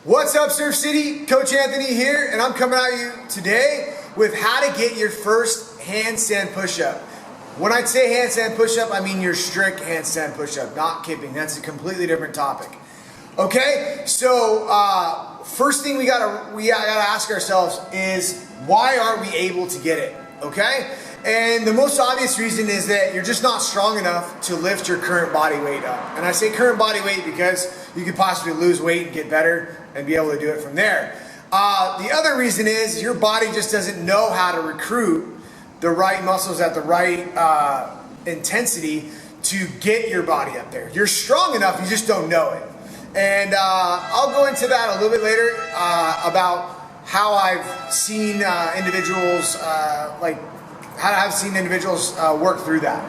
What's up, Surf City? Coach Anthony here, and I'm coming at you today with how to get your first handstand push-up. When I say handstand push-up, I mean your strict handstand push-up, not kipping. That's a completely different topic. Okay, so first thing we gotta ask ourselves is, why aren't we able to get it? Okay, and the most obvious reason is that you're just not strong enough to lift your current body weight up. And I say current body weight because you could possibly lose weight and get better and be able to do it from there. The other reason is your body just doesn't know how to recruit the right muscles at the right intensity to get your body up there. You're strong enough, you just don't know it. And I'll go into that a little bit later about how I've seen individuals work through that.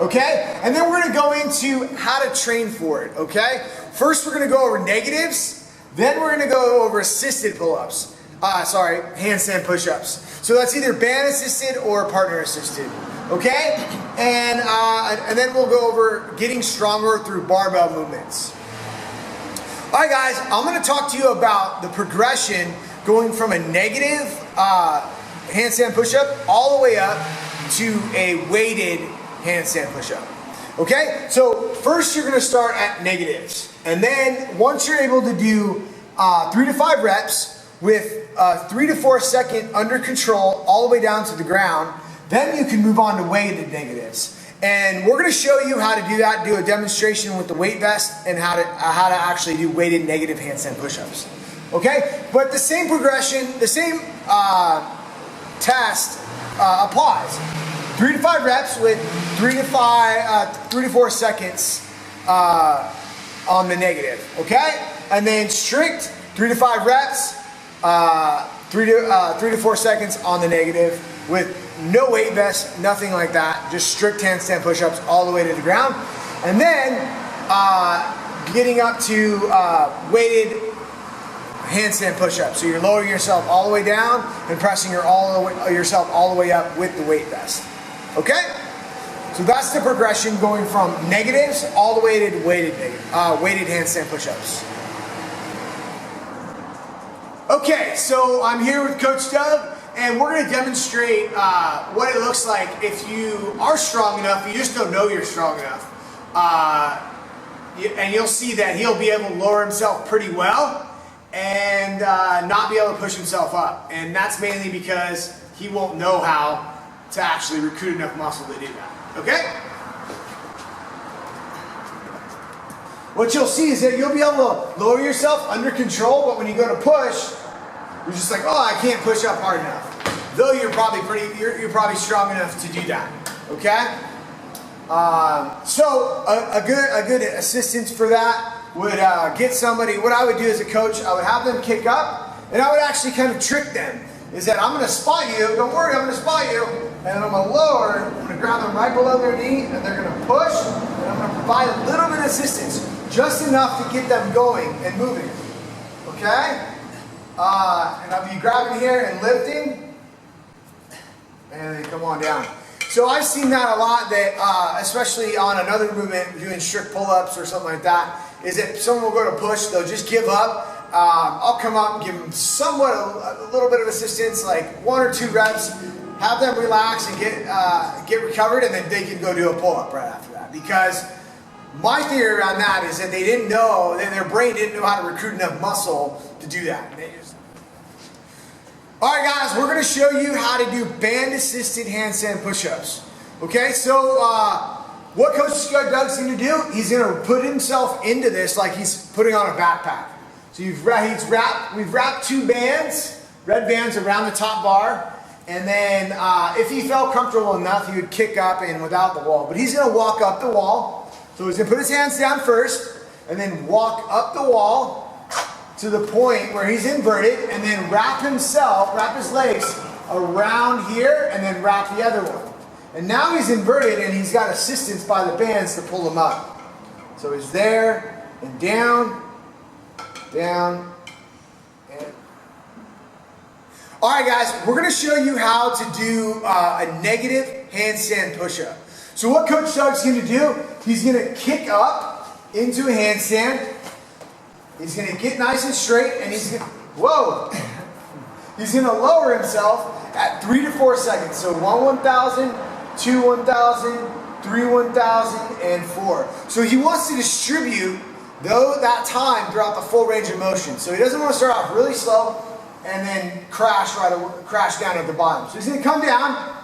Okay? And then we're gonna go into how to train for it, okay? First, we're gonna go over negatives, then we're gonna go over assisted pull-ups. Handstand push-ups. So that's either band assisted or partner assisted, okay? And then we'll go over getting stronger through barbell movements. All right, guys, I'm gonna talk to you about the progression going from a negative handstand push-up all the way up to a weighted handstand push-up. Okay, so first you're gonna start at negatives. And then once you're able to do 3 to 5 reps with 3 to 4 second under control all the way down to the ground, then you can move on to weighted negatives. And we're gonna show you how to do that, do a demonstration with the weight vest and how to actually do weighted negative handstand push-ups. Okay, but the same progression, the same test applies. 3 to 5 reps with 3 to 4 seconds on the negative, okay? And then strict 3 to 5 reps, 3 to 4 seconds on the negative with no weight vest, nothing like that, just strict handstand push-ups all the way to the ground. And then getting up to weighted handstand push-ups. So you're lowering yourself all the way down and pressing yourself all the way up with the weight vest. Okay? So that's the progression going from negatives all the way to weighted handstand push-ups. Okay, so I'm here with Coach Doug, and we're going to demonstrate what it looks like if you are strong enough, you just don't know you're strong enough. And you'll see that he'll be able to lower himself pretty well and not be able to push himself up. And that's mainly because he won't know how to actually recruit enough muscle to do that. Okay? What you'll see is that you'll be able to lower yourself under control, but when you go to push, you're just like, oh, I can't push up hard enough. Though you're probably strong enough to do that. Okay? So a good assistance for that would get somebody. What I would do as a coach, I would have them kick up, and I would actually kind of trick them. Is that I'm going to spot you, don't worry, I'm going to spot you, and I'm going to lower, I'm going to grab them right below their knee, and they're going to push, and I'm going to provide a little bit of assistance, just enough to get them going and moving. Okay? And I'll be grabbing here and lifting, and then come on down. So I've seen that a lot, that especially on another movement, doing strict pull-ups or something like that, is that someone will go to push, they'll just give up. I'll come up and give them somewhat a little bit of assistance, like 1 or 2 reps, have them relax and get recovered, and then they can go do a pull-up right after that. Because my theory around that is that they didn't know, that their brain didn't know how to recruit enough muscle to do that. Alright guys, we're going to show you how to do band-assisted handstand push-ups. Okay, so what Coach Doug's going to do, he's going to put himself into this like he's putting on a backpack. So we've wrapped 2 bands, red bands around the top bar, and then if he felt comfortable enough, he would kick up and without the wall. But he's going to walk up the wall. So he's going to put his hands down first, and then walk up the wall to the point where he's inverted, and then wrap his legs around here, and then wrap the other one. And now he's inverted, and he's got assistance by the bands to pull him up. So he's there, and down, down, and... Alright guys, we're going to show you how to do a negative handstand push-up. So what Coach Doug's going to do, he's going to kick up into a handstand, He's going to get nice and straight, and he's going to, whoa, he's going to lower himself at 3 to 4 seconds. So 1 1,000, 2 1,000, 3 1,000, and 4. So he wants to distribute that time throughout the full range of motion. So he doesn't want to start off really slow and then crash down at the bottom. So he's going to come down.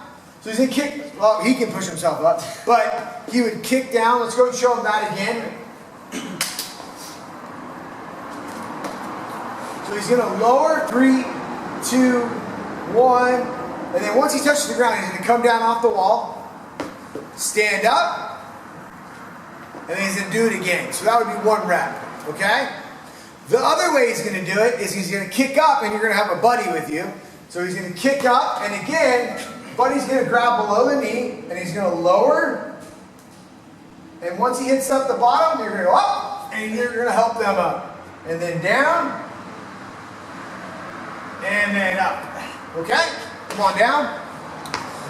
So he's going to kick, well, he can push himself up, but he would kick down. Let's go and show him that again. So he's going to lower, 3, 2, 1, and then once he touches the ground, he's going to come down off the wall, stand up, and then he's going to do it again. So that would be 1 rep, okay? The other way he's going to do it is he's going to kick up, and you're going to have a buddy with you. So he's going to kick up, and again, buddy's going to grab below the knee, and he's going to lower, and once he hits up the bottom, you're going to go up, and you're going to help them up, and then down, and then up. Okay? Come on down.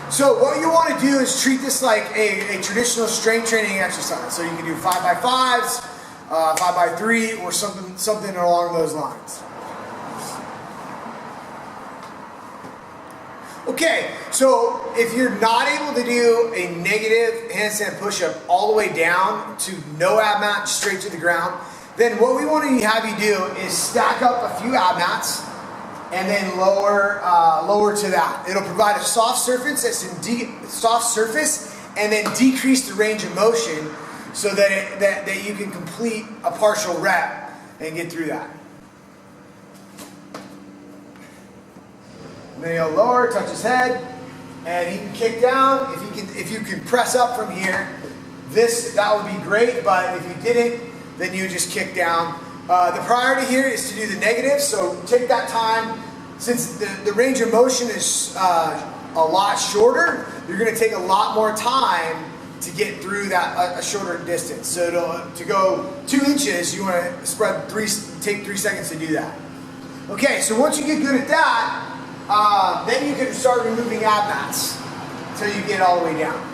So what you want to do is treat this like a traditional strength training exercise. So you can do 5x5s, 5x3, or something along those lines. Okay, so if you're not able to do a negative handstand push-up all the way down to no ab mat, straight to the ground, then what we want to have you do is stack up a few ab mats and then lower to that. It'll provide a soft surface and then decrease the range of motion so that you can complete a partial rep and get through that. And then he'll lower, touch his head, and he can kick down. If you can press up from here, that would be great, but if you didn't, then you just kick down. The priority here is to do the negative, so take that time. Since the range of motion is a lot shorter, you're going to take a lot more time to get through a shorter distance. So to go 2 inches, you want to take 3 seconds to do that. Okay, so once you get good at that, then you can start removing ab mats until you get all the way down.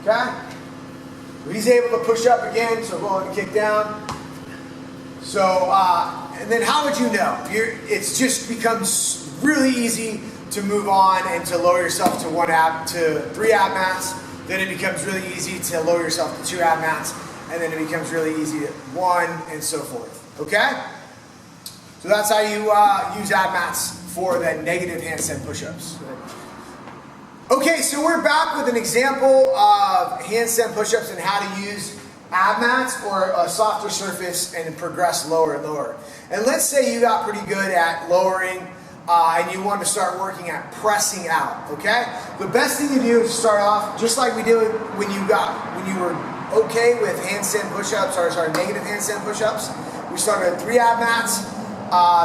Okay? He's able to push up again, so go on and kick down. So, and then how would you know? It's just becomes really easy to move on and to lower yourself to 3 ab mats. Then it becomes really easy to lower yourself to 2 ab mats. And then it becomes really easy to 1 and so forth. Okay? So that's how you use ab mats for the negative handstand push-ups. Okay, so we're back with an example of handstand push-ups and how to use ab mats or a softer surface and progress lower and lower. And let's say you got pretty good at lowering and you want to start working at pressing out, okay? The best thing to do is start off just like we did when you were okay with handstand push-ups, or negative handstand push-ups. We started at 3 ab mats.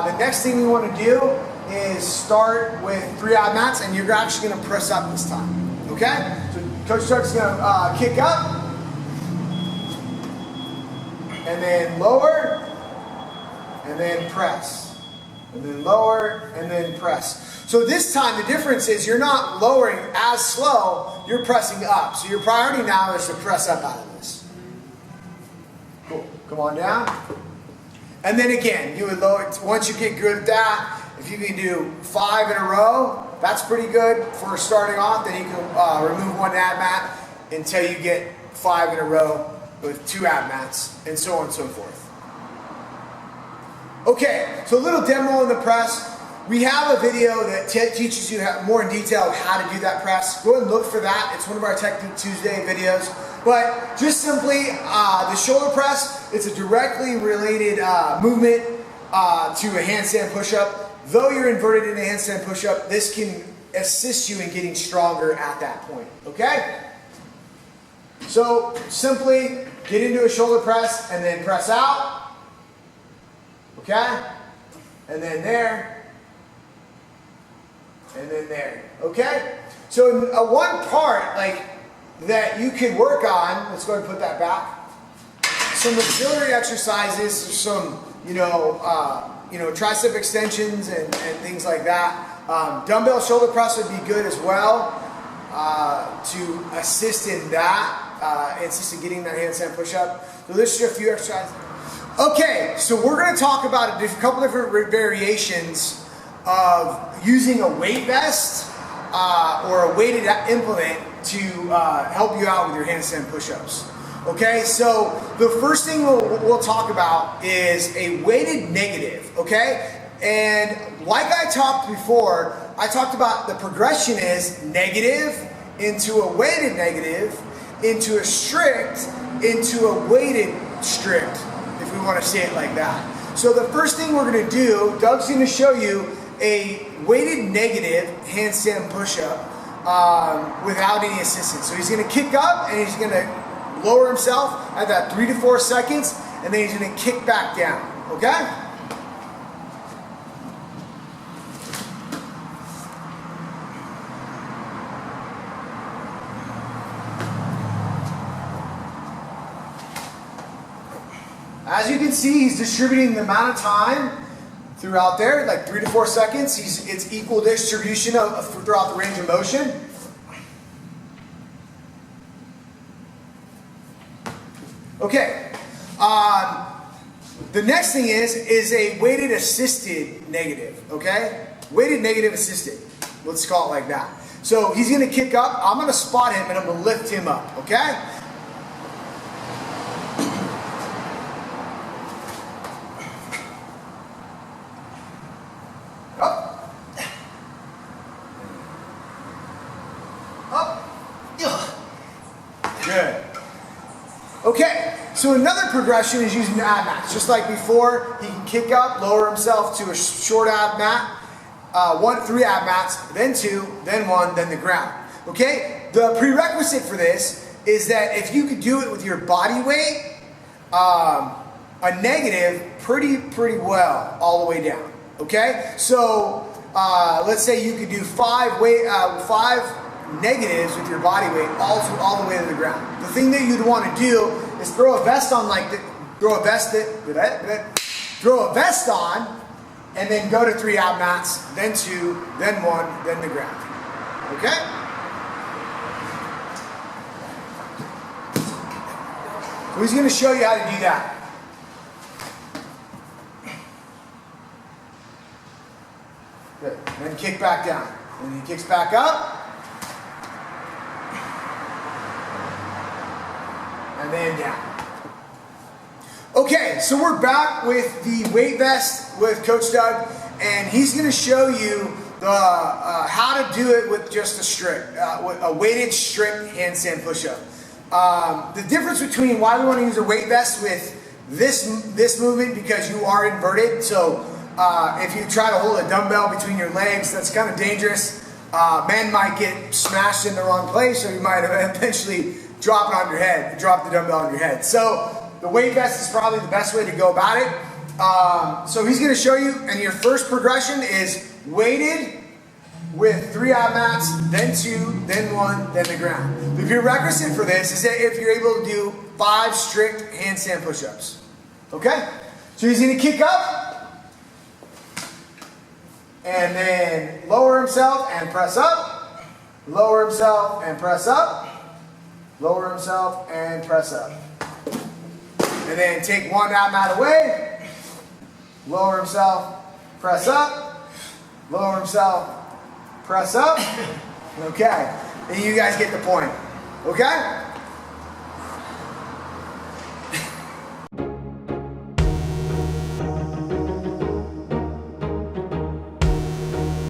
The next thing we want to do is start with 3 ab mats, and you're actually going to press up this time. Okay? So Coach Chuck's going to kick up, and then lower, and then press, and then lower, and then press. So this time the difference is you're not lowering as slow, you're pressing up. So your priority now is to press up out of this. Cool. Come on down. And then again, you would lower, once you get good at that, if you can do 5 in a row, that's pretty good for starting off. Then you can remove 1 ab mat until you get 5 in a row with 2 ab mats, and so on and so forth. Okay, so a little demo on the press. We have a video that teaches you more in detail how to do that press. Go ahead and look for that. It's one of our Technique Tuesday videos. But just simply, the shoulder press, it's a directly related movement to a handstand push-up. Though you're inverted in a handstand push-up, this can assist you in getting stronger at that point, okay? So simply get into a shoulder press and then press out, okay? And then there, and then there, okay? So one part that you can work on, let's go ahead and put that back. Some auxiliary exercises, some, tricep extensions and things like that. Dumbbell shoulder press would be good as well to assist in that. insisted getting that handstand push-up. So there's just a few exercises. Okay, so we're going to talk about a couple different variations of using a weight vest or a weighted implement to help you out with your handstand push-ups. Okay, so the first thing we'll talk about is a weighted negative, okay? And like I talked before, I talked about the progression is negative into a weighted negative, into a strict, into a weighted strict, if we want to say it like that. So the first thing we're going to do, Doug's going to show you a weighted negative handstand push-up without any assistance. So he's going to kick up and he's going to lower himself at that 3 to 4 seconds, and then he's going to kick back down, okay? As you can see, he's distributing the amount of time throughout there, like 3 to 4 seconds. It's equal distribution throughout the range of motion. Okay, the next thing is a weighted assisted negative, okay? Weighted negative assisted, let's call it like that. So he's gonna kick up, I'm gonna spot him and I'm gonna lift him up, okay? Up. Up. Good. Okay, so another progression is using the ab mats. Just like before, he can kick up, lower himself to a short ab mat, 3 ab mats, then 2, then 1, then the ground. Okay, the prerequisite for this is that if you could do it with your body weight, a negative pretty well all the way down. Okay, so let's say you could do 5 negatives with your body weight all the way to the ground. The thing that you'd want to do is throw a vest on throw a vest on, and then go to 3 ab mats, then 2, then 1, then the ground. Okay? So he's going to show you how to do that. Good. Then kick back down. And he kicks back up. And then down. Okay, so we're back with the weight vest with Coach Doug, and he's going to show you how to do it with just a weighted strict handstand push-up. The difference between why we want to use a weight vest with this movement, because you are inverted, so if you try to hold a dumbbell between your legs, that's kind of dangerous. Men might get smashed in the wrong place, or you might eventually drop it on your head, drop the dumbbell on your head. So the weight vest is probably the best way to go about it. So he's going to show you, and your first progression is weighted with 3 ab mats, then 2, then 1, then the ground. The prerequisite for this is that if you're able to do 5 strict handstand push-ups. Okay? So he's going to kick up, and then lower himself and press up, lower himself and press up, lower himself and press up. And then take 1 ab mat away, lower himself, press up, lower himself, press up. Okay, and you guys get the point. Okay?